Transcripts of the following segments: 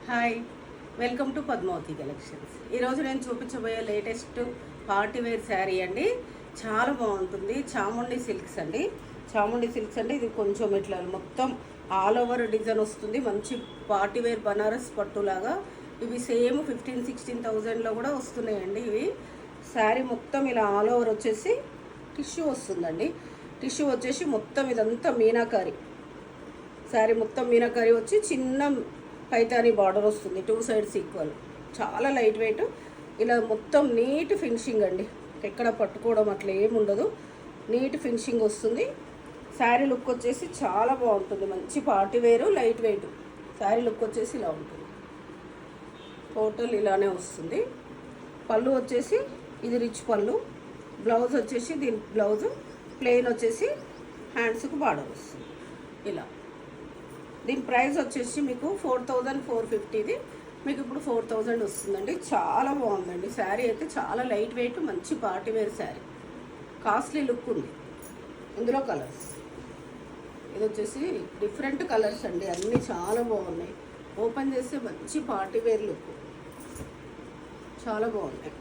Hi, welcome to Padmavati collections. ఈరోజు నేను చూపించబోయే లేటెస్ట్ పార్టీ వేర్ శారీ అండి. చాలా బాగుంటుంది. చాముండి సిల్క్స్ అండి. చాముండి సిల్క్స్ అంటే ఇది కొంచెం ఇట్లా మొత్తం ఆల్ ఓవర్ డిజైన్ వస్తుంది. మంచి పార్టీ వేర్ బనారస్ పట్టులాగా. ఇవి సేమ్ 15,000-16,000లో కూడా వస్తున్నాయండి. ఇవి శారీ మొత్తం ఇలా ఆల్ ఓవర్ వచ్చేసి టిష్యూ వస్తుందండి. టిష్యూ వచ్చేసి మొత్తం ఇదంతా మీనాకారి శారీ మొత్తం మీనాకారి వచ్చి చిన్న పైతాని బార్డర్ వస్తుంది. 2 సైడ్స్ ఈక్వల్. చాలా లైట్ వెయిట్. ఇలా మొత్తం నీట్ ఫినిషింగ్ అండి. ఎక్కడ పట్టుకోవడం అట్లా ఏముండదు. నీట్ ఫినిషింగ్ వస్తుంది. శారీ లుక్ వచ్చేసి చాలా బాగుంటుంది. మంచి పార్టీ వేరు, లైట్ వెయిట్. శారీ లుక్ వచ్చేసి ఇలా ఉంటుంది. టోటల్ ఇలానే వస్తుంది. పళ్ళు వచ్చేసి ఇది రిచ్ పళ్ళు. బ్లౌజ్ వచ్చేసి దీని బ్లౌజు ప్లెయిన్ వచ్చేసి హ్యాండ్స్కు బార్డర్ వస్తుంది. ఇలా దీని ప్రైస్ వచ్చేసి మీకు 4,450. మీకు ఇప్పుడు 4,000 వస్తుందండి. చాలా బాగుందండి. శారీ అయితే చాలా లైట్ వెయిట్, మంచి party wear sari. Costly look ఉంది. ఇందులో కలర్స్ ఇది వచ్చేసి డిఫరెంట్ కలర్స్ అండి. అన్నీ చాలా బాగున్నాయి. ఓపెన్ చేస్తే మంచి పార్టీ వేర్ లుక్. చాలా బాగున్నాయి.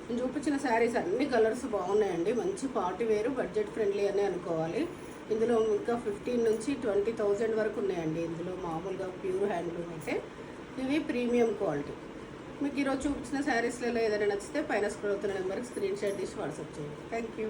నేను చూపించిన శారీస్ అన్ని కలర్స్ బాగున్నాయండి. మంచి పార్టీ వేరు, బడ్జెట్ ఫ్రెండ్లీ అని అనుకోవాలి. ఇందులో ఇంకా 15,000-20,000 వరకు ఉన్నాయండి. ఇందులో మామూలుగా ప్యూర్ హ్యాండ్లూమ్ అయితే ఇవి ప్రీమియం క్వాలిటీ. మీకు ఈరోజు చూపించిన శారీస్లలో ఏదైనా నచ్చితే పైన స్క్రోల్ అవుతున్న నెంబర్కి స్క్రీన్ షాట్ తీసి వాట్సాప్ చేయండి. Thank you.